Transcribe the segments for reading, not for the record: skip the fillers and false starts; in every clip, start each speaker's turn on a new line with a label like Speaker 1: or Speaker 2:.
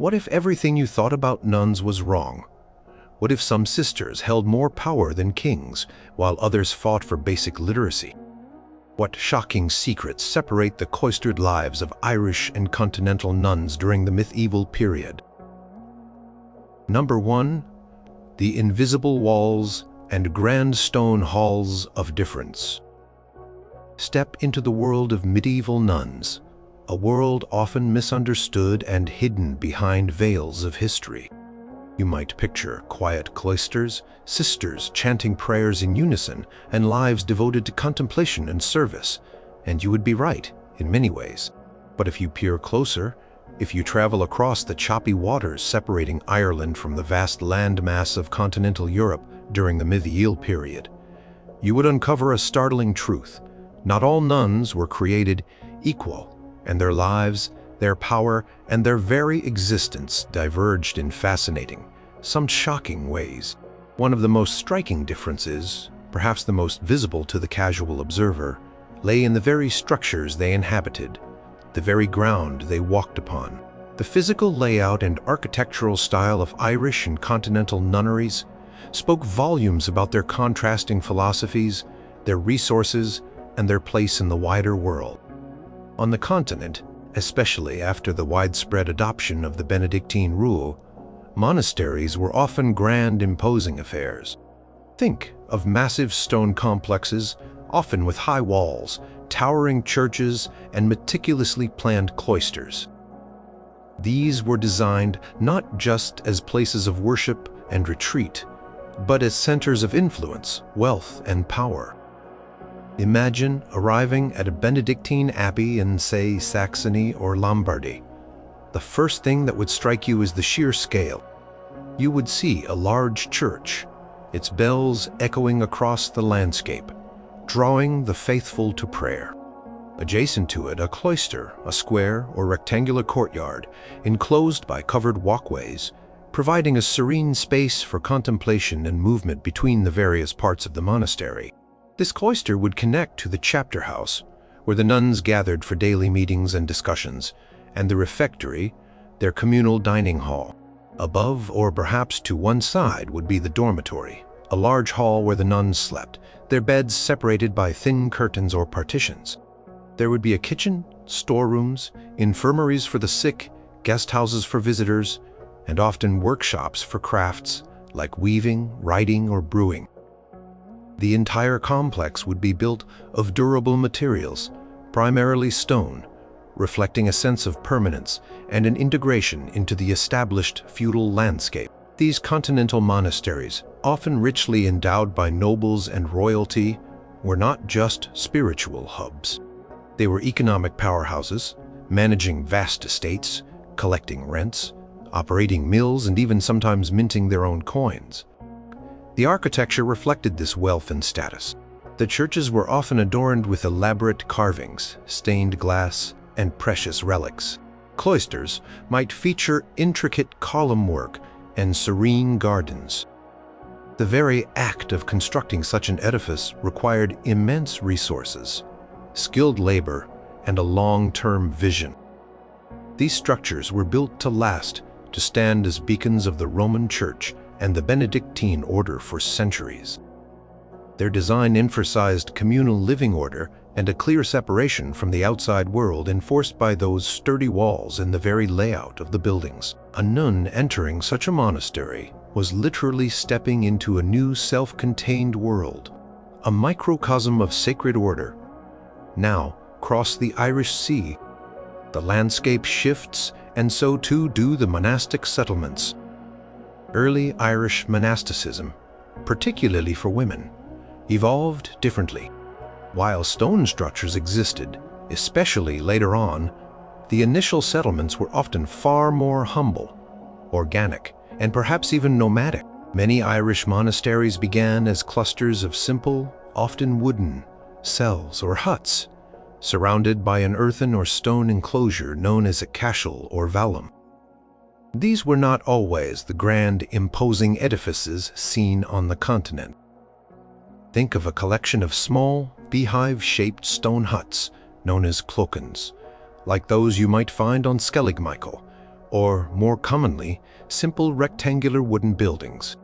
Speaker 1: What if everything you thought about nuns was wrong? What if some sisters held more power than kings, while others fought for basic literacy? What shocking secrets separate the cloistered lives of Irish and continental nuns during the medieval period? Number 1. The invisible walls and grand stone halls of difference. Step into the world of medieval nuns, a world often misunderstood and hidden behind veils of history. You might picture quiet cloisters, sisters chanting prayers in unison, and lives devoted to contemplation and service. And you would be right, in many ways. But if you peer closer, if you travel across the choppy waters separating Ireland from the vast landmass of continental Europe during the medieval period, you would uncover a startling truth. Not all nuns were created equal, and their lives, their power, and their very existence diverged in fascinating, some shocking ways. One of the most striking differences, perhaps the most visible to the casual observer, lay in the very structures they inhabited, the very ground they walked upon. The physical layout and architectural style of Irish and continental nunneries spoke volumes about their contrasting philosophies, their resources, and their place in the wider world. On the continent, especially after the widespread adoption of the Benedictine rule, monasteries were often grand, imposing affairs. Think of massive stone complexes, often with high walls, towering churches, and meticulously planned cloisters. These were designed not just as places of worship and retreat, but as centers of influence, wealth, and power. Imagine arriving at a Benedictine abbey in, say, Saxony or Lombardy. The first thing that would strike you is the sheer scale. You would see a large church, its bells echoing across the landscape, drawing the faithful to prayer. Adjacent to it, a cloister, a square or rectangular courtyard, enclosed by covered walkways, providing a serene space for contemplation and movement between the various parts of the monastery. This cloister would connect to the chapter house, where the nuns gathered for daily meetings and discussions, and the refectory, their communal dining hall. Above, or perhaps to one side, would be the dormitory, a large hall where the nuns slept, their beds separated by thin curtains or partitions. There would be a kitchen, storerooms, infirmaries for the sick, guest houses for visitors, and often workshops for crafts like weaving, writing, or brewing. The entire complex would be built of durable materials, primarily stone, reflecting a sense of permanence and an integration into the established feudal landscape. These continental monasteries, often richly endowed by nobles and royalty, were not just spiritual hubs. They were economic powerhouses, managing vast estates, collecting rents, operating mills, and even sometimes minting their own coins. The architecture reflected this wealth and status. The churches were often adorned with elaborate carvings, stained glass, and precious relics. Cloisters might feature intricate column work and serene gardens. The very act of constructing such an edifice required immense resources, skilled labor, and a long-term vision. These structures were built to last, to stand as beacons of the Roman Church and the Benedictine order for centuries. Their design emphasized communal living order and a clear separation from the outside world enforced by those sturdy walls and the very layout of the buildings. A nun entering such a monastery was literally stepping into a new self-contained world, a microcosm of sacred order. Now, cross the Irish Sea. The landscape shifts, and so too do the monastic settlements. Early Irish monasticism, particularly for women, evolved differently. While stone structures existed, especially later on, the initial settlements were often far more humble, organic, and perhaps even nomadic. Many Irish monasteries began as clusters of simple, often wooden, cells or huts, surrounded by an earthen or stone enclosure known as a cashel or vallum. These were not always the grand, imposing edifices seen on the continent. Think of a collection of small, beehive-shaped stone huts known as clochans, like those you might find on Skellig Michael, or, more commonly, simple rectangular wooden buildings.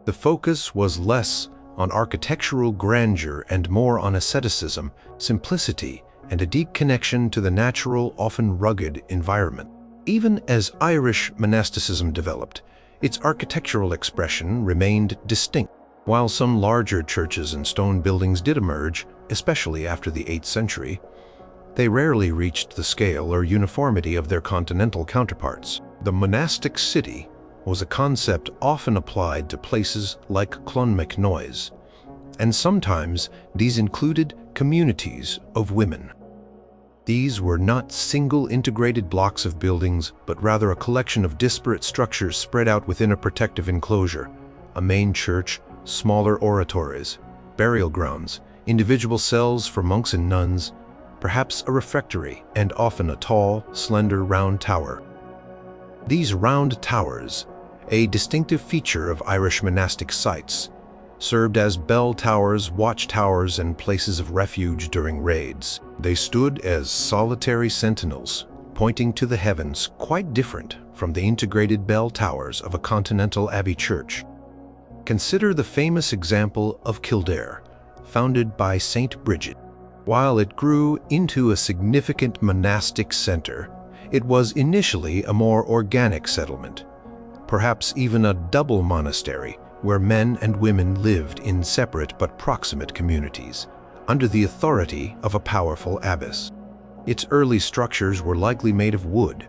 Speaker 1: The focus was less on architectural grandeur and more on asceticism, simplicity, and a deep connection to the natural, often rugged environment. Even as Irish monasticism developed, its architectural expression remained distinct. While some larger churches and stone buildings did emerge, especially after the 8th century, they rarely reached the scale or uniformity of their continental counterparts. The monastic city was a concept often applied to places like Clonmacnoise, and sometimes these included communities of women. These were not single integrated blocks of buildings, but rather a collection of disparate structures spread out within a protective enclosure, a main church, smaller oratories, burial grounds, individual cells for monks and nuns, perhaps a refectory, and often a tall, slender, round tower. These round towers, a distinctive feature of Irish monastic sites, served as bell towers, watchtowers, and places of refuge during raids. They stood as solitary sentinels, pointing to the heavens, quite different from the integrated bell towers of a continental abbey church. Consider the famous example of Kildare, founded by Saint Bridget. While it grew into a significant monastic center, it was initially a more organic settlement, perhaps even a double monastery, where men and women lived in separate but proximate communities, under the authority of a powerful abbess. Its early structures were likely made of wood,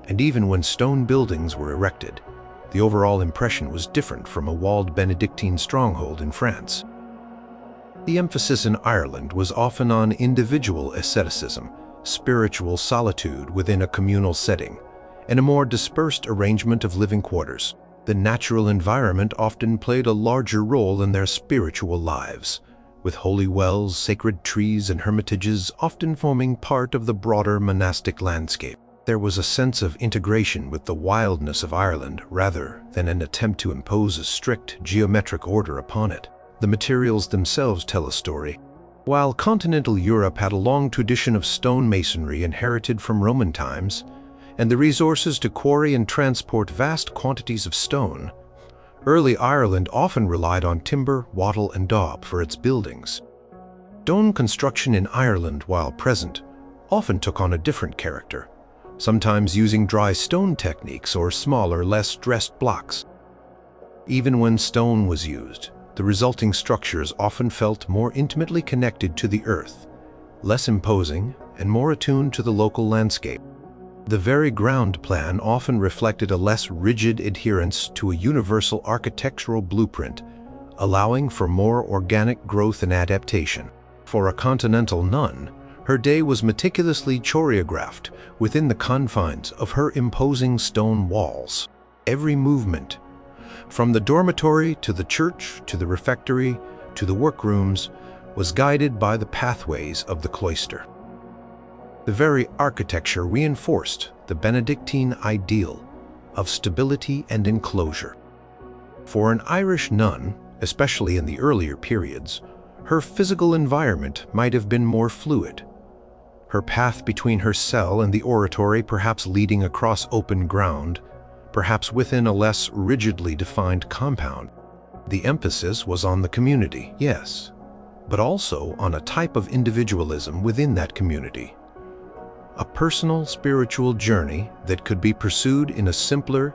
Speaker 1: and even when stone buildings were erected, the overall impression was different from a walled Benedictine stronghold in France. The emphasis in Ireland was often on individual asceticism, spiritual solitude within a communal setting, and a more dispersed arrangement of living quarters. The natural environment often played a larger role in their spiritual lives, with holy wells, sacred trees, and hermitages often forming part of the broader monastic landscape. There was a sense of integration with the wildness of Ireland rather than an attempt to impose a strict geometric order upon it. The materials themselves tell a story. While continental Europe had a long tradition of stone masonry inherited from Roman times, and the resources to quarry and transport vast quantities of stone, early Ireland often relied on timber, wattle, and daub for its buildings. Stone construction in Ireland, while present, often took on a different character, sometimes using dry stone techniques or smaller, less stressed blocks. Even when stone was used, the resulting structures often felt more intimately connected to the earth, less imposing, and more attuned to the local landscape. The very ground plan often reflected a less rigid adherence to a universal architectural blueprint, allowing for more organic growth and adaptation. For a continental nun, her day was meticulously choreographed within the confines of her imposing stone walls. Every movement, from the dormitory to the church to the refectory to the workrooms, was guided by the pathways of the cloister. The very architecture reinforced the Benedictine ideal of stability and enclosure. For an Irish nun, especially in the earlier periods, her physical environment might have been more fluid. Her path between her cell and the oratory perhaps leading across open ground, perhaps within a less rigidly defined compound. The emphasis was on the community, yes, but also on a type of individualism within that community. A personal spiritual journey that could be pursued in a simpler,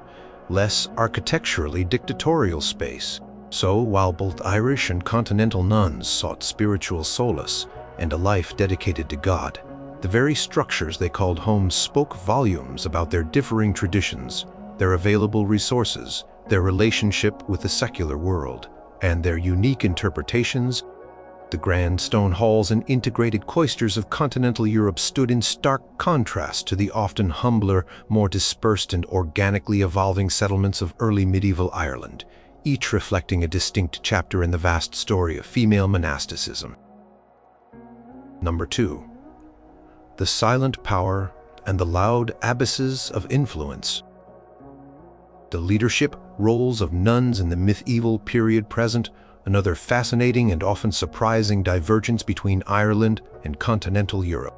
Speaker 1: less architecturally dictatorial space. So, while both Irish and continental nuns sought spiritual solace and a life dedicated to God, the very structures they called home spoke volumes about their differing traditions, their available resources, their relationship with the secular world, and their unique interpretations. The grand stone halls and integrated cloisters of continental Europe stood in stark contrast to the often humbler, more dispersed and organically evolving settlements of early medieval Ireland, each reflecting a distinct chapter in the vast story of female monasticism. Number 2. The silent power and the loud abbesses of influence. The leadership roles of nuns in the medieval period present another fascinating and often surprising divergence between Ireland and continental Europe.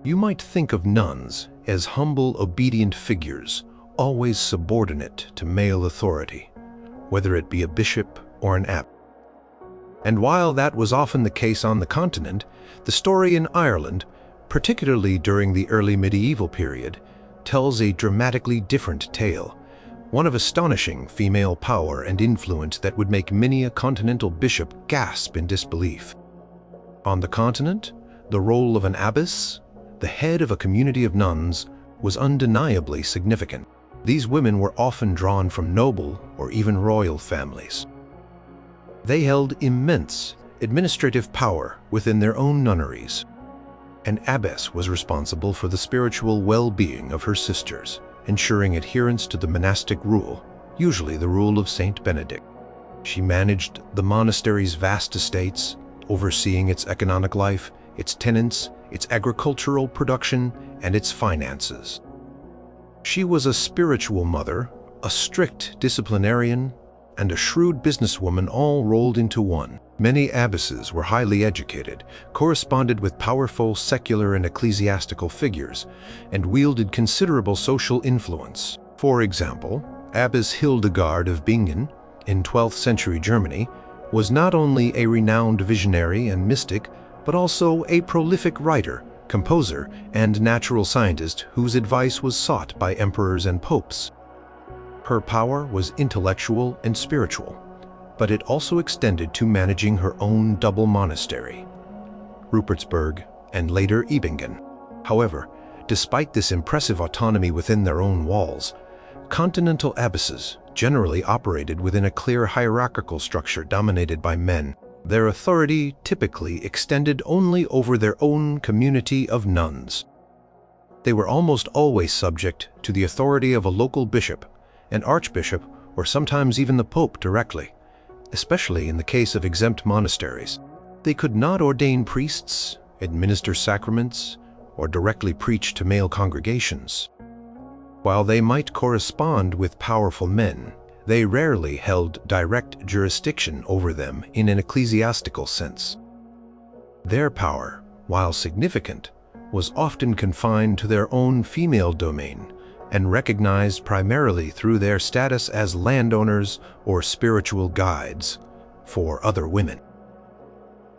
Speaker 1: You might think of nuns as humble, obedient figures, always subordinate to male authority, whether it be a bishop or an abbot. And while that was often the case on the continent, the story in Ireland, particularly during the early medieval period, tells a dramatically different tale, one of astonishing female power and influence that would make many a continental bishop gasp in disbelief. On the continent, the role of an abbess, the head of a community of nuns, was undeniably significant. These women were often drawn from noble or even royal families. They held immense administrative power within their own nunneries. An abbess was responsible for the spiritual well-being of her sisters, ensuring adherence to the monastic rule, usually the rule of Saint Benedict. She managed the monastery's vast estates, overseeing its economic life, its tenants, its agricultural production, and its finances. She was a spiritual mother, a strict disciplinarian, and a shrewd businesswoman all rolled into one. Many abbesses were highly educated, corresponded with powerful secular and ecclesiastical figures, and wielded considerable social influence. For example, Abbess Hildegard of Bingen, in 12th century Germany, was not only a renowned visionary and mystic, but also a prolific writer, composer, and natural scientist whose advice was sought by emperors and popes. Her power was intellectual and spiritual, but it also extended to managing her own double monastery, Rupertsberg and later Ebingen. However, despite this impressive autonomy within their own walls, continental abbesses generally operated within a clear hierarchical structure dominated by men. Their authority typically extended only over their own community of nuns. They were almost always subject to the authority of a local bishop, an archbishop, or sometimes even the pope directly, especially in the case of exempt monasteries. They could not ordain priests, administer sacraments, or directly preach to male congregations. While they might correspond with powerful men, they rarely held direct jurisdiction over them in an ecclesiastical sense. Their power, while significant, was often confined to their own female domain and recognized primarily through their status as landowners or spiritual guides for other women.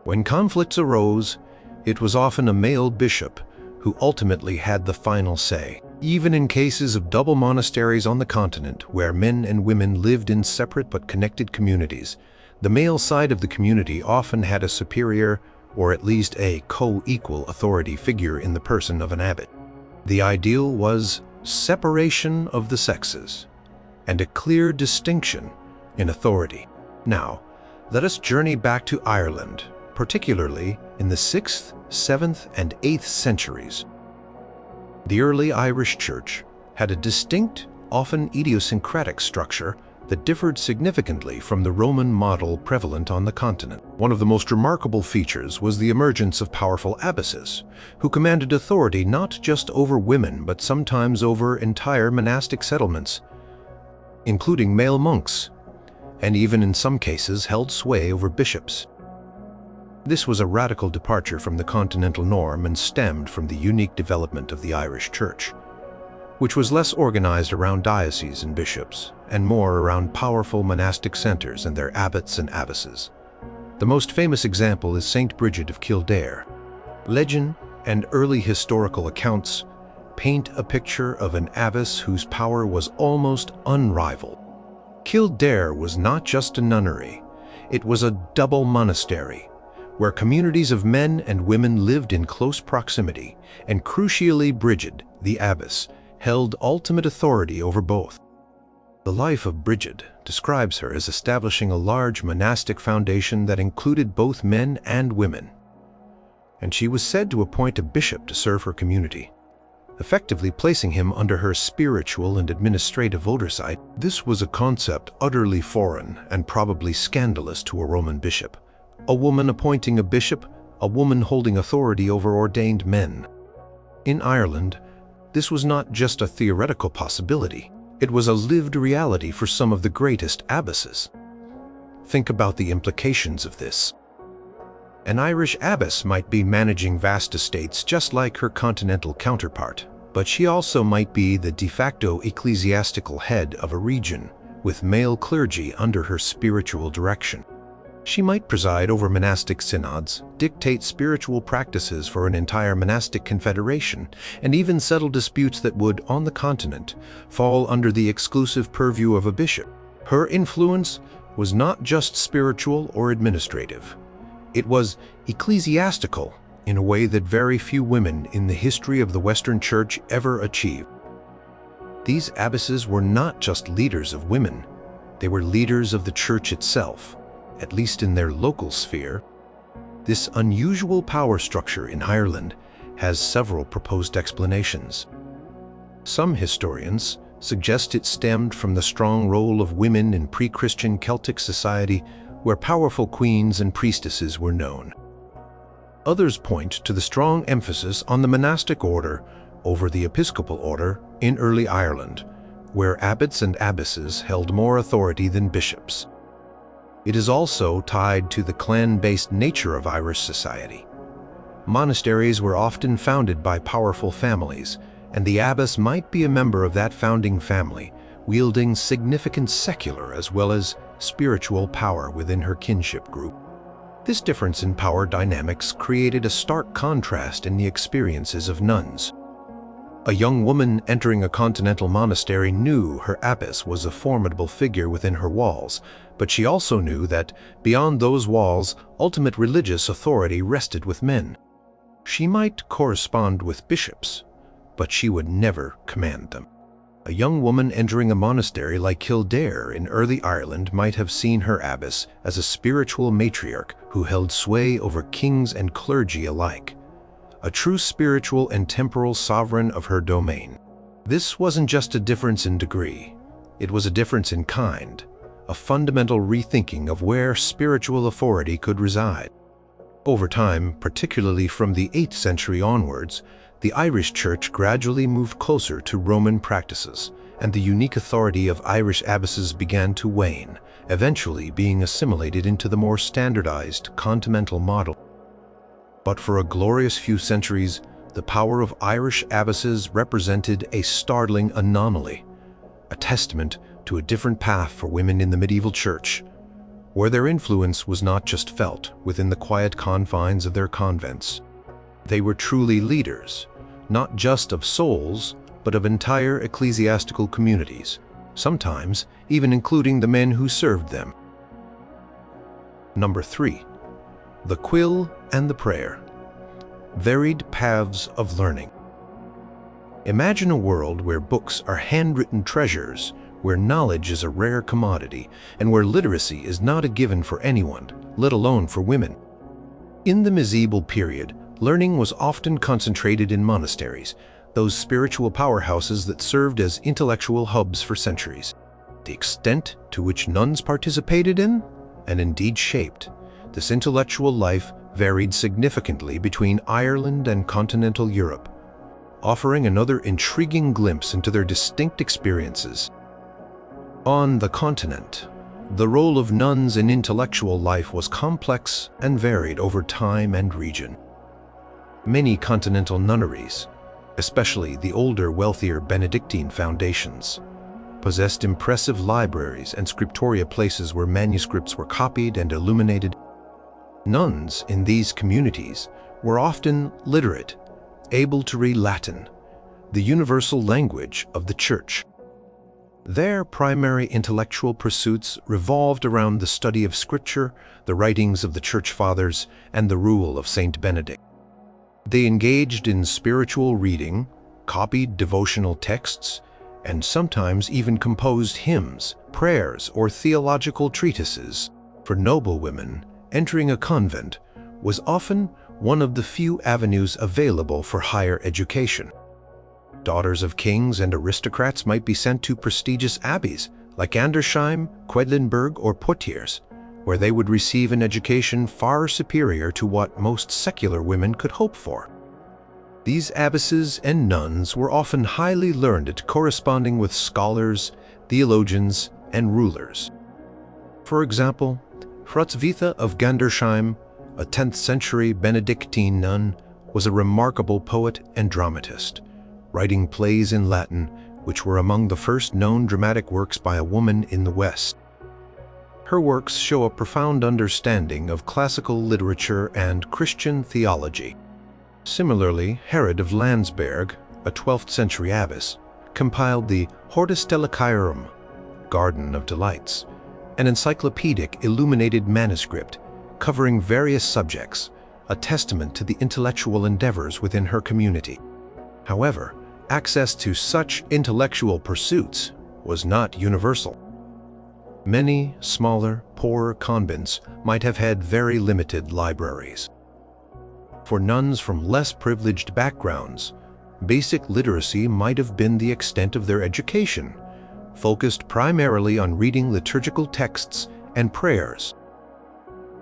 Speaker 1: When conflicts arose, it was often a male bishop who ultimately had the final say. Even in cases of double monasteries on the continent, where men and women lived in separate but connected communities, the male side of the community often had a superior, or at least a co-equal authority figure in the person of an abbot. The ideal was separation of the sexes, and a clear distinction in authority. Now, let us journey back to Ireland, particularly in the 6th, 7th, and 8th centuries. The early Irish Church had a distinct, often idiosyncratic structure that differed significantly from the Roman model prevalent on the continent. One of the most remarkable features was the emergence of powerful abbesses, who commanded authority not just over women but sometimes over entire monastic settlements, including male monks, and even in some cases held sway over bishops. This was a radical departure from the continental norm and stemmed from the unique development of the Irish Church, which was less organized around dioceses and bishops, and more around powerful monastic centers and their abbots and abbesses. The most famous example is Saint Bridget of Kildare. Legend and early historical accounts paint a picture of an abbess whose power was almost unrivaled. Kildare was not just a nunnery, it was a double monastery, where communities of men and women lived in close proximity, and crucially Bridget, the abbess, held ultimate authority over both. The life of Bridget describes her as establishing a large monastic foundation that included both men and women, and she was said to appoint a bishop to serve her community, effectively placing him under her spiritual and administrative oversight. This was a concept utterly foreign and probably scandalous to a Roman bishop. A woman appointing a bishop, a woman holding authority over ordained men. In Ireland, this was not just a theoretical possibility, it was a lived reality for some of the greatest abbesses. Think about the implications of this. An Irish abbess might be managing vast estates just like her continental counterpart, But she also might be the de facto ecclesiastical head of a region, with male clergy under her spiritual direction. She might preside over monastic synods, dictate spiritual practices for an entire monastic confederation, and even settle disputes that would, on the continent, fall under the exclusive purview of a bishop. Her influence was not just spiritual or administrative. It was ecclesiastical in a way that very few women in the history of the Western Church ever achieved. These abbesses were not just leaders of women, they were leaders of the Church itself, at least in their local sphere. This unusual power structure in Ireland has several proposed explanations. Some historians suggest it stemmed from the strong role of women in pre-Christian Celtic society where powerful queens and priestesses were known. Others point to the strong emphasis on the monastic order over the episcopal order in early Ireland, where abbots and abbesses held more authority than bishops. It is also tied to the clan-based nature of Irish society. Monasteries were often founded by powerful families, and the abbess might be a member of that founding family, wielding significant secular as well as spiritual power within her kinship group. This difference in power dynamics created a stark contrast in the experiences of nuns. A young woman entering a continental monastery knew her abbess was a formidable figure within her walls, but she also knew that, beyond those walls, ultimate religious authority rested with men. She might correspond with bishops, but she would never command them. A young woman entering a monastery like Kildare in early Ireland might have seen her abbess as a spiritual matriarch who held sway over kings and clergy alike, a true spiritual and temporal sovereign of her domain. This wasn't just a difference in degree, it was a difference in kind, a fundamental rethinking of where spiritual authority could reside. Over time, particularly from the 8th century onwards, the Irish Church gradually moved closer to Roman practices, and the unique authority of Irish abbesses began to wane, eventually being assimilated into the more standardized continental model. But for a glorious few centuries, the power of Irish abbesses represented a startling anomaly, a testament to a different path for women in the medieval church, where their influence was not just felt within the quiet confines of their convents. They were truly leaders, not just of souls, but of entire ecclesiastical communities, sometimes even including the men who served them. Number 3. The quill and the prayer. Varied paths of learning. Imagine a world where books are handwritten treasures, where knowledge is a rare commodity, and where literacy is not a given for anyone, let alone for women. In the medieval period, learning was often concentrated in monasteries, those spiritual powerhouses that served as intellectual hubs for centuries. The extent to which nuns participated in, and indeed shaped, this intellectual life varied significantly between Ireland and continental Europe, offering another intriguing glimpse into their distinct experiences. On the continent, the role of nuns in intellectual life was complex and varied over time and region. Many continental nunneries, especially the older, wealthier Benedictine foundations, possessed impressive libraries and scriptoria, places where manuscripts were copied and illuminated. Nuns in these communities were often literate, able to read Latin, the universal language of the Church. Their primary intellectual pursuits revolved around the study of Scripture, the writings of the Church Fathers, and the rule of Saint Benedict. They engaged in spiritual reading, copied devotional texts, and sometimes even composed hymns, prayers, or theological treatises. For noble women, entering a convent was often one of the few avenues available for higher education. Daughters of kings and aristocrats might be sent to prestigious abbeys like Andersheim, Quedlinburg, or Poitiers, where they would receive an education far superior to what most secular women could hope for. These abbesses and nuns were often highly learned, corresponding with scholars, theologians, and rulers. For example, Hrotsvitha of Gandersheim, a 10th century Benedictine nun, was a remarkable poet and dramatist, writing plays in Latin, which were among the first known dramatic works by a woman in the West. Her works show a profound understanding of classical literature and Christian theology. Similarly, Herod of Landsberg, a 12th century abbess, compiled the Hortus Deliciarum, Garden of Delights, an encyclopedic illuminated manuscript covering various subjects, a testament to the intellectual endeavors within her community. However, access to such intellectual pursuits was not universal. Many smaller, poorer convents might have had very limited libraries. For nuns from less privileged backgrounds, basic literacy might have been the extent of their education, focused primarily on reading liturgical texts and prayers.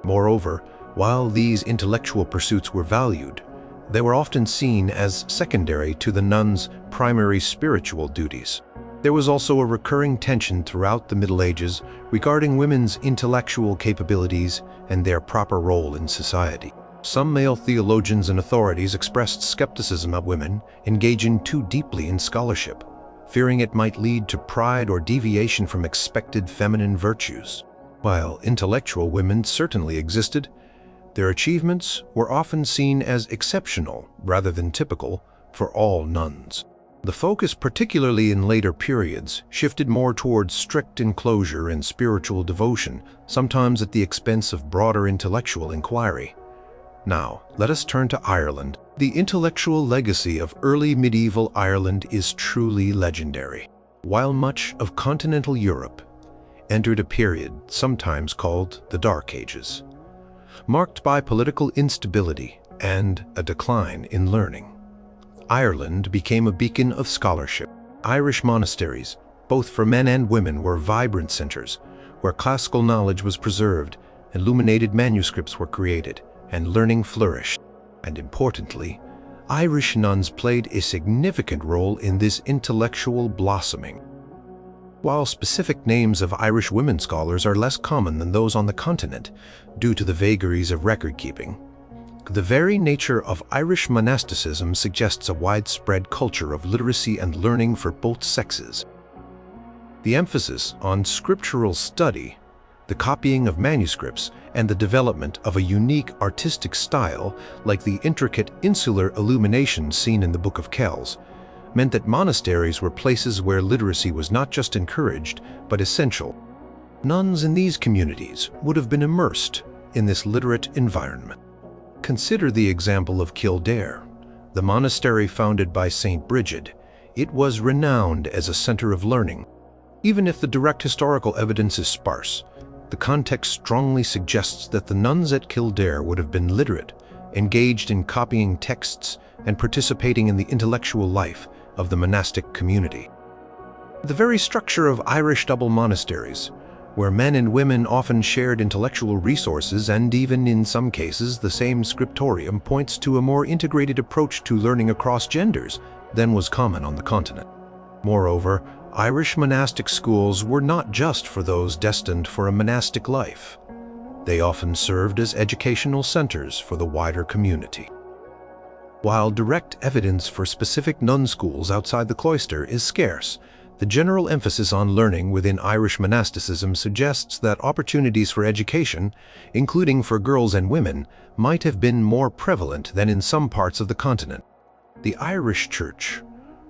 Speaker 1: Moreover, while these intellectual pursuits were valued, they were often seen as secondary to the nuns' primary spiritual duties. There was also a recurring tension throughout the Middle Ages regarding women's intellectual capabilities and their proper role in society. Some male theologians and authorities expressed skepticism of women engaging too deeply in scholarship, fearing it might lead to pride or deviation from expected feminine virtues. While intellectual women certainly existed, their achievements were often seen as exceptional rather than typical for all nuns. The focus, particularly in later periods, shifted more towards strict enclosure and spiritual devotion, sometimes at the expense of broader intellectual inquiry. Now, let us turn to Ireland. The intellectual legacy of early medieval Ireland is truly legendary. While much of continental Europe entered a period sometimes called the Dark Ages, marked by political instability and a decline in learning, Ireland became a beacon of scholarship. Irish monasteries, both for men and women, were vibrant centers where classical knowledge was preserved, illuminated manuscripts were created, and learning flourished. And importantly, Irish nuns played a significant role in this intellectual blossoming. While specific names of Irish women scholars are less common than those on the continent due to the vagaries of record-keeping, the very nature of Irish monasticism suggests a widespread culture of literacy and learning for both sexes. The emphasis on scriptural study, the copying of manuscripts, and the development of a unique artistic style like the intricate insular illuminations seen in the Book of Kells, meant that monasteries were places where literacy was not just encouraged, but essential. Nuns in these communities would have been immersed in this literate environment. Consider the example of Kildare, the monastery founded by Saint Brigid. It was renowned as a center of learning. Even if the direct historical evidence is sparse, the context strongly suggests that the nuns at Kildare would have been literate, engaged in copying texts, and participating in the intellectual life of the monastic community. The very structure of Irish double monasteries, where men and women often shared intellectual resources and even in some cases the same scriptorium, points to a more integrated approach to learning across genders than was common on the continent. Moreover, Irish monastic schools were not just for those destined for a monastic life. They often served as educational centers for the wider community. While direct evidence for specific nun schools outside the cloister is scarce, the general emphasis on learning within Irish monasticism suggests that opportunities for education, including for girls and women, might have been more prevalent than in some parts of the continent. The Irish Church,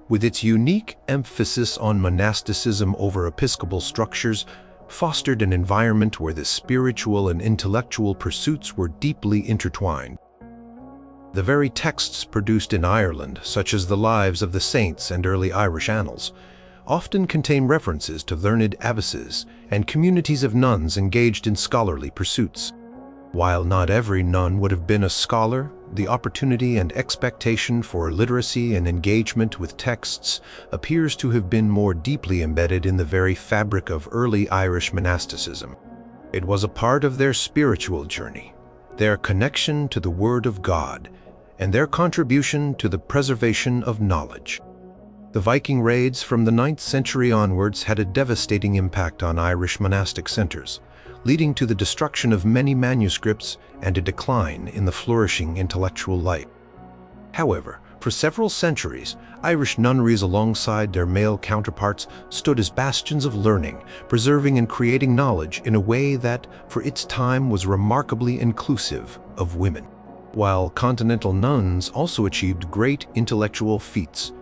Speaker 1: with its unique emphasis on monasticism over episcopal structures, fostered an environment where the spiritual and intellectual pursuits were deeply intertwined. The very texts produced in Ireland, such as the lives of the saints and early Irish annals, often contain references to learned abbesses and communities of nuns engaged in scholarly pursuits. While not every nun would have been a scholar, the opportunity and expectation for literacy and engagement with texts appears to have been more deeply embedded in the very fabric of early Irish monasticism. It was a part of their spiritual journey, their connection to the Word of God, and their contribution to the preservation of knowledge. The Viking raids from the 9th century onwards had a devastating impact on Irish monastic centers, leading to the destruction of many manuscripts and a decline in the flourishing intellectual life. However, For several centuries, Irish nunneries alongside their male counterparts stood as bastions of learning, preserving and creating knowledge in a way that, for its time, was remarkably inclusive of women. While continental nuns also achieved great intellectual feats,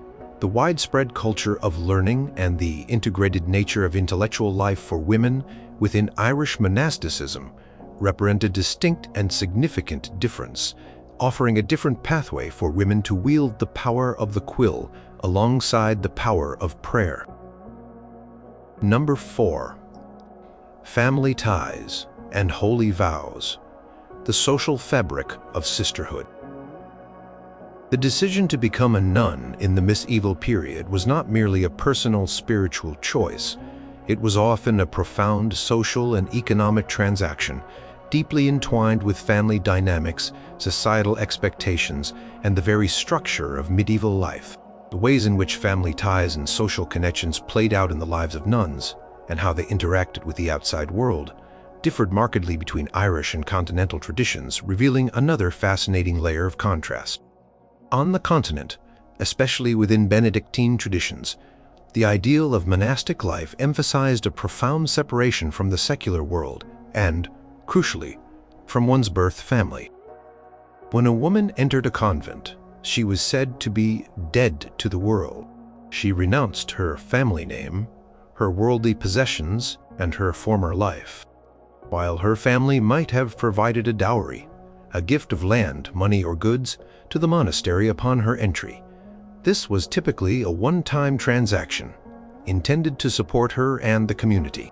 Speaker 1: the widespread culture of learning and the integrated nature of intellectual life for women within Irish monasticism represent a distinct and significant difference, offering a different pathway for women to wield the power of the quill alongside the power of prayer. Number 4. Family ties and holy vows, the social fabric of sisterhood. The decision to become a nun in the medieval period was not merely a personal spiritual choice. It was often a profound social and economic transaction, deeply entwined with family dynamics, societal expectations, and the very structure of medieval life. The ways in which family ties and social connections played out in the lives of nuns, and how they interacted with the outside world, differed markedly between Irish and continental traditions, revealing another fascinating layer of contrast. On the continent, especially within Benedictine traditions, the ideal of monastic life emphasized a profound separation from the secular world and, crucially, from one's birth family. When a woman entered a convent, she was said to be dead to the world. She renounced her family name, her worldly possessions, and her former life. While her family might have provided a dowry, a gift of land, money, or goods, to the monastery upon her entry, this was typically a one-time transaction, intended to support her and the community.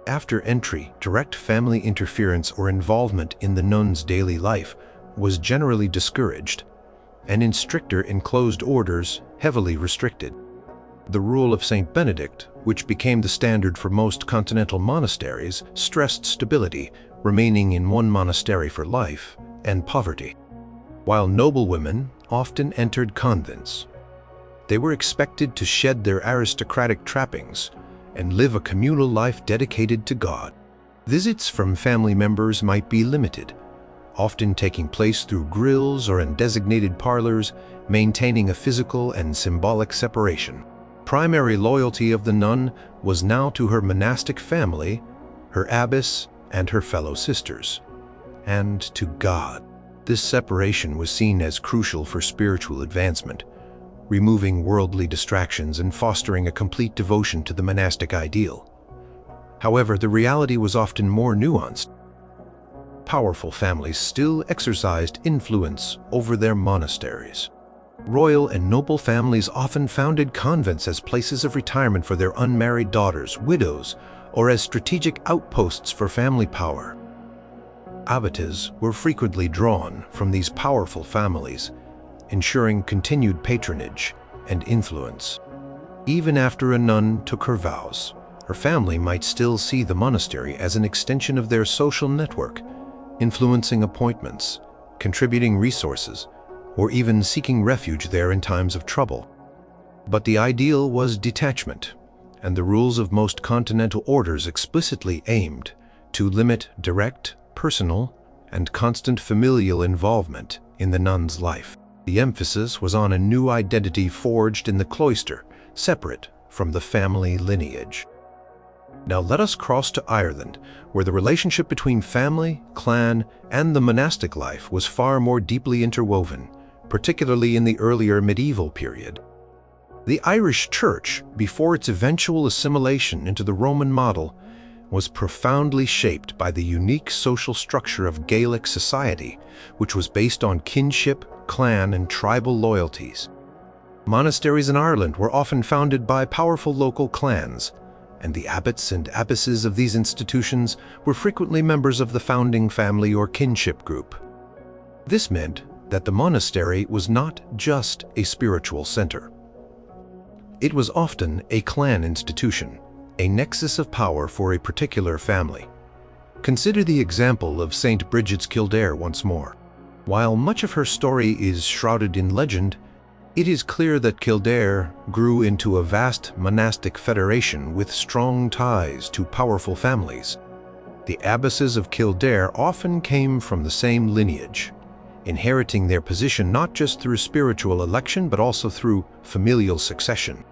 Speaker 1: After entry, direct family interference or involvement in the nun's daily life was generally discouraged, and in stricter enclosed orders, heavily restricted. The rule of Saint Benedict, which became the standard for most continental monasteries, stressed stability, remaining in one monastery for life, and poverty. While noblewomen often entered convents, they were expected to shed their aristocratic trappings and live a communal life dedicated to God. Visits from family members might be limited, often taking place through grilles or in designated parlors, maintaining a physical and symbolic separation. Primary loyalty of the nun was now to her monastic family, her abbess, and her fellow sisters, and to God. This separation was seen as crucial for spiritual advancement, removing worldly distractions and fostering a complete devotion to the monastic ideal. However, the reality was often more nuanced. Powerful families still exercised influence over their monasteries. Royal and noble families often founded convents as places of retirement for their unmarried daughters, widows, or as strategic outposts for family power. Abbesses were frequently drawn from these powerful families, ensuring continued patronage and influence. Even after a nun took her vows, her family might still see the monastery as an extension of their social network, influencing appointments, contributing resources, or even seeking refuge there in times of trouble. But the ideal was detachment, and the rules of most continental orders explicitly aimed to limit direct, personal, and constant familial involvement in the nun's life. The emphasis was on a new identity forged in the cloister, separate from the family lineage. Now let us cross to Ireland, where the relationship between family, clan, and the monastic life was far more deeply interwoven, particularly in the earlier medieval period. The Irish Church, before its eventual assimilation into the Roman model, was profoundly shaped by the unique social structure of Gaelic society, which was based on kinship, clan, and tribal loyalties. Monasteries in Ireland were often founded by powerful local clans, and the abbots and abbesses of these institutions were frequently members of the founding family or kinship group. This meant that the monastery was not just a spiritual center. It was often a clan institution, a nexus of power for a particular family. Consider the example of St. Bridget's Kildare once more. While much of her story is shrouded in legend, it is clear that Kildare grew into a vast monastic federation with strong ties to powerful families. The abbesses of Kildare often came from the same lineage, inheriting their position not just through spiritual election but also through familial succession.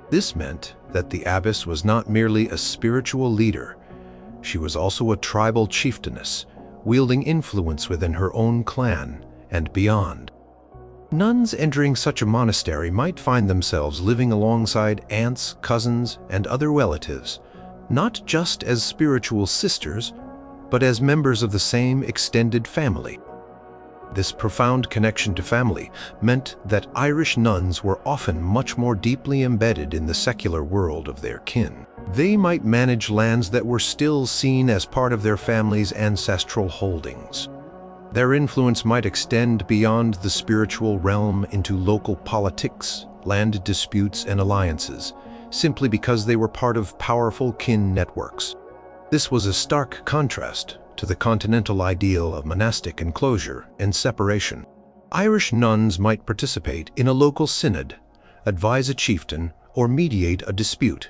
Speaker 1: This meant that the abbess was not merely a spiritual leader, she was also a tribal chieftainess, wielding influence within her own clan and beyond. Nuns entering such a monastery might find themselves living alongside aunts, cousins, and other relatives, not just as spiritual sisters, but as members of the same extended family. This profound connection to family meant that Irish nuns were often much more deeply embedded in the secular world of their kin. They might manage lands that were still seen as part of their family's ancestral holdings. Their influence might extend beyond the spiritual realm into local politics, land disputes, and alliances, simply because they were part of powerful kin networks. This was a stark contrast to the continental ideal of monastic enclosure and separation. Irish nuns might participate in a local synod, advise a chieftain, or mediate a dispute,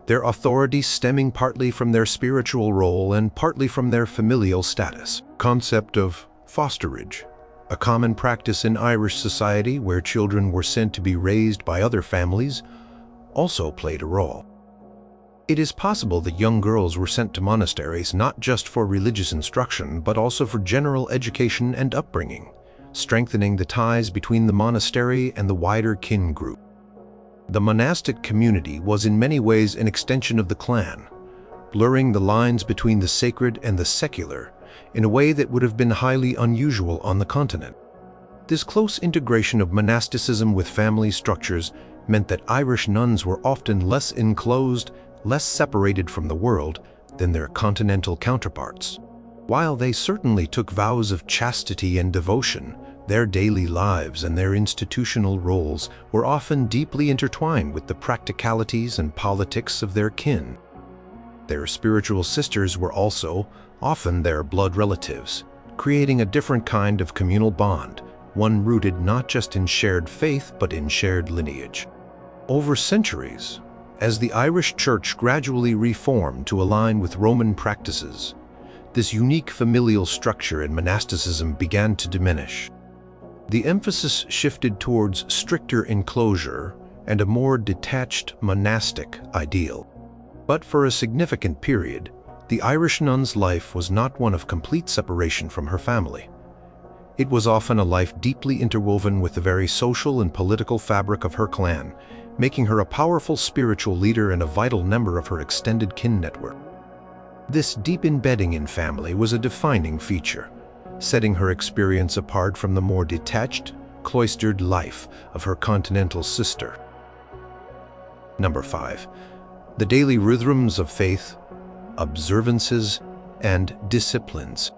Speaker 1: their authority stemming partly from their spiritual role and partly from their familial status. Concept of fosterage, a common practice in Irish society where children were sent to be raised by other families, also played a role. It is possible that young girls were sent to monasteries not just for religious instruction, but also for general education and upbringing, strengthening the ties between the monastery and the wider kin group. The monastic community was in many ways an extension of the clan, blurring the lines between the sacred and the secular in a way that would have been highly unusual on the continent. This close integration of monasticism with family structures meant that Irish nuns were often less enclosed, less separated from the world than their continental counterparts. While they certainly took vows of chastity and devotion, their daily lives and their institutional roles were often deeply intertwined with the practicalities and politics of their kin. Their spiritual sisters were also often their blood relatives, creating a different kind of communal bond, one rooted not just in shared faith but in shared lineage. Over centuries, as the Irish Church gradually reformed to align with Roman practices, this unique familial structure in monasticism began to diminish. The emphasis shifted towards stricter enclosure and a more detached monastic ideal. But for a significant period, the Irish nun's life was not one of complete separation from her family. It was often a life deeply interwoven with the very social and political fabric of her clan, making her a powerful spiritual leader and a vital member of her extended kin network. This deep embedding in family was a defining feature, setting her experience apart from the more detached, cloistered life of her continental sister. Number 5. The daily rhythms of faith, observances, and disciplines.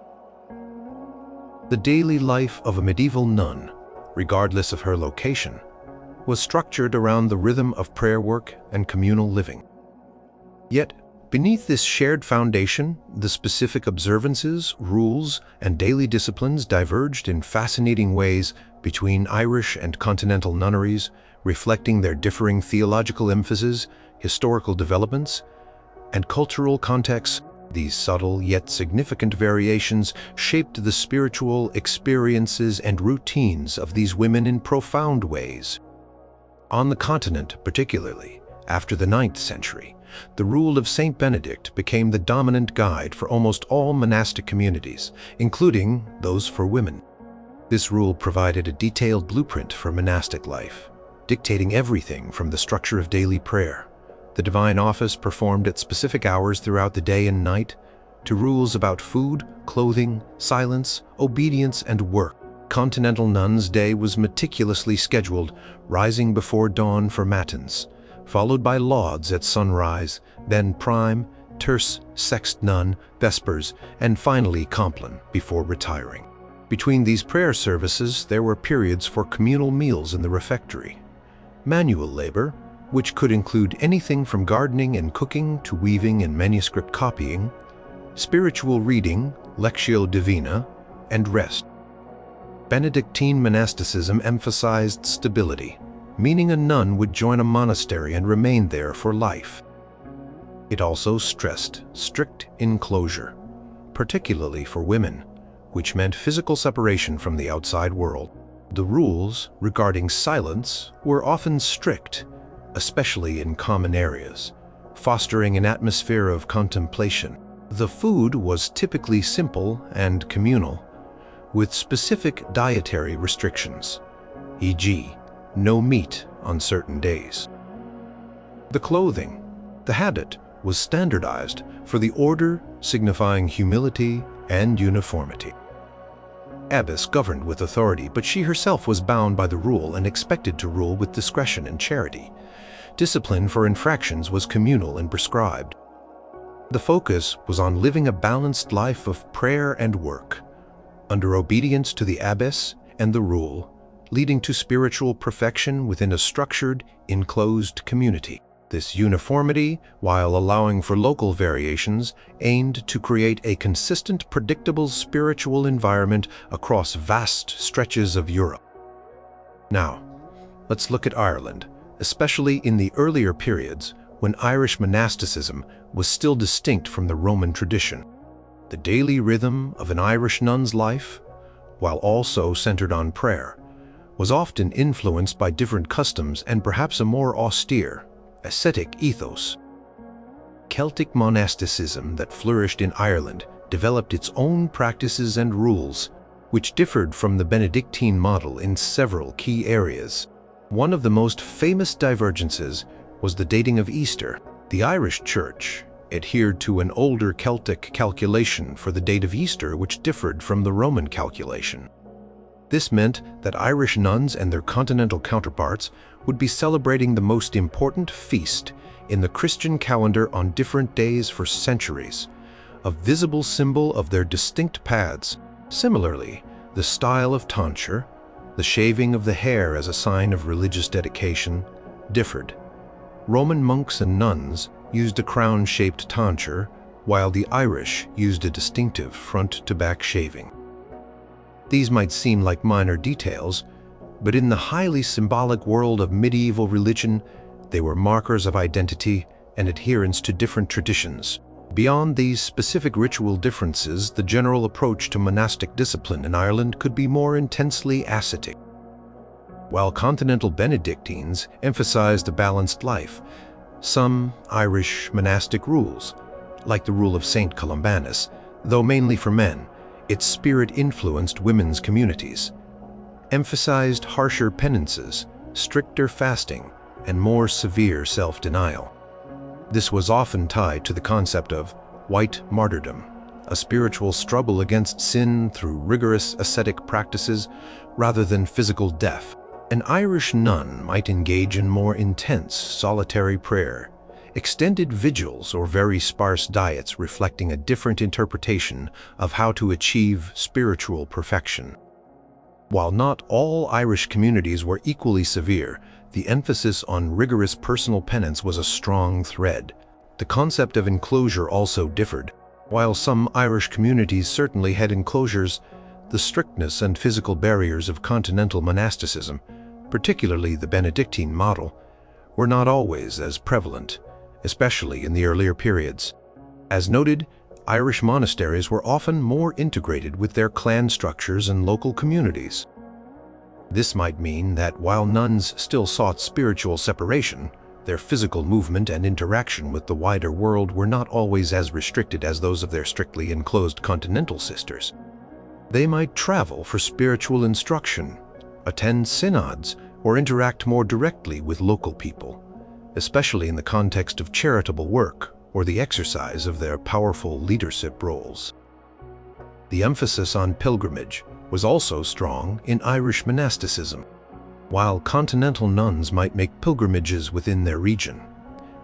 Speaker 1: The daily life of a medieval nun, regardless of her location, was structured around the rhythm of prayer work and communal living. Yet, beneath this shared foundation, the specific observances, rules, and daily disciplines diverged in fascinating ways between Irish and continental nunneries, reflecting their differing theological emphases, historical developments, and cultural contexts. These subtle yet significant variations shaped the spiritual experiences and routines of these women in profound ways. On the continent, particularly after the 9th century, the rule of Saint Benedict became the dominant guide for almost all monastic communities, including those for women. This rule provided a detailed blueprint for monastic life, dictating everything from the structure of daily prayer, the divine office performed at specific hours throughout the day and night, to rules about food, clothing, silence, obedience, and work. Continental nuns' day was meticulously scheduled, rising before dawn for matins, followed by lauds at sunrise, then prime, terce, sext nun, vespers, and finally compline before retiring. Between these prayer services, there were periods for communal meals in the refectory. Manual labor, which could include anything from gardening and cooking to weaving and manuscript copying, spiritual reading, lectio divina, and rest. Benedictine monasticism emphasized stability, meaning a nun would join a monastery and remain there for life. It also stressed strict enclosure, particularly for women, which meant physical separation from the outside world. The rules regarding silence were often strict, especially in common areas, fostering an atmosphere of contemplation. The food was typically simple and communal, with specific dietary restrictions, e.g., no meat on certain days. The clothing, the habit, was standardized for the order, signifying humility and uniformity. Abbess governed with authority, but she herself was bound by the rule and expected to rule with discretion and charity. Discipline for infractions was communal and prescribed. The focus was on living a balanced life of prayer and work, under obedience to the abbess and the rule, leading to spiritual perfection within a structured, enclosed community. This uniformity, while allowing for local variations, aimed to create a consistent, predictable spiritual environment across vast stretches of Europe. Now, let's look at Ireland, especially in the earlier periods when Irish monasticism was still distinct from the Roman tradition. The daily rhythm of an Irish nun's life, while also centered on prayer, was often influenced by different customs and perhaps a more austere, ascetic ethos. Celtic monasticism that flourished in Ireland developed its own practices and rules, which differed from the Benedictine model in several key areas. One of the most famous divergences was the dating of Easter. The Irish Church adhered to an older Celtic calculation for the date of Easter, which differed from the Roman calculation. This meant that Irish nuns and their continental counterparts would be celebrating the most important feast in the Christian calendar on different days for centuries, a visible symbol of their distinct paths. Similarly, the style of tonsure, the shaving of the hair as a sign of religious dedication, differed. Roman monks and nuns used a crown-shaped tonsure, while the Irish used a distinctive front-to-back shaving. These might seem like minor details, but in the highly symbolic world of medieval religion, they were markers of identity and adherence to different traditions. Beyond these specific ritual differences, the general approach to monastic discipline in Ireland could be more intensely ascetic. While continental Benedictines emphasized a balanced life, some Irish monastic rules, like the rule of Saint Columbanus, though mainly for men, its spirit influenced women's communities, emphasized harsher penances, stricter fasting, and more severe self-denial. This was often tied to the concept of white martyrdom, a spiritual struggle against sin through rigorous ascetic practices rather than physical death. An Irish nun might engage in more intense solitary prayer, extended vigils, or very sparse diets reflecting a different interpretation of how to achieve spiritual perfection. While not all Irish communities were equally severe, the emphasis on rigorous personal penance was a strong thread. The concept of enclosure also differed. While some Irish communities certainly had enclosures, the strictness and physical barriers of continental monasticism, particularly the Benedictine model, were not always as prevalent, especially in the earlier periods. As noted, Irish monasteries were often more integrated with their clan structures and local communities. This might mean that while nuns still sought spiritual separation, their physical movement and interaction with the wider world were not always as restricted as those of their strictly enclosed continental sisters. They might travel for spiritual instruction, attend synods, or interact more directly with local people, especially in the context of charitable work or the exercise of their powerful leadership roles. The emphasis on pilgrimage was also strong in Irish monasticism. While continental nuns might make pilgrimages within their region,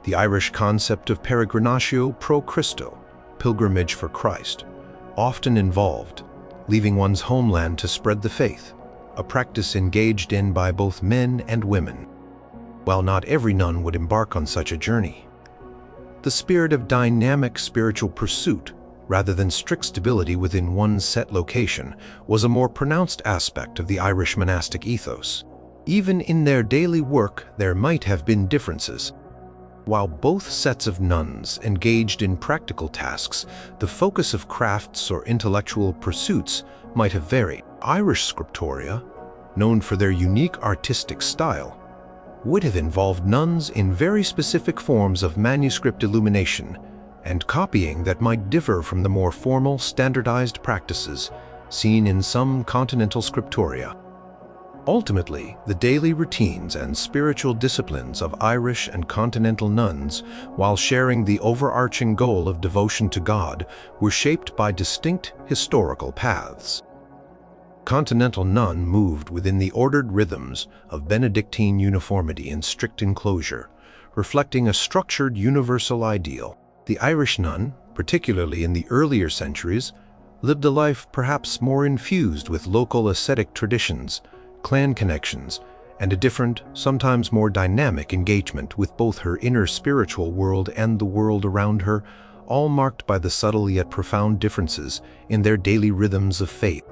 Speaker 1: the Irish concept of peregrinatio pro Christo, pilgrimage for Christ, often involved leaving one's homeland to spread the faith, a practice engaged in by both men and women. While not every nun would embark on such a journey, the spirit of dynamic spiritual pursuit, rather than strict stability within one set location, was a more pronounced aspect of the Irish monastic ethos. Even in their daily work, there might have been differences. While both sets of nuns engaged in practical tasks, the focus of crafts or intellectual pursuits might have varied. Irish scriptoria, known for their unique artistic style, would have involved nuns in very specific forms of manuscript illumination and copying that might differ from the more formal, standardized practices seen in some continental scriptoria. Ultimately, the daily routines and spiritual disciplines of Irish and continental nuns, while sharing the overarching goal of devotion to God, were shaped by distinct historical paths. Continental nun moved within the ordered rhythms of Benedictine uniformity and strict enclosure, reflecting a structured universal ideal. The Irish nun, particularly in the earlier centuries, lived a life perhaps more infused with local ascetic traditions, clan connections, and a different, sometimes more dynamic engagement with both her inner spiritual world and the world around her, all marked by the subtle yet profound differences in their daily rhythms of faith.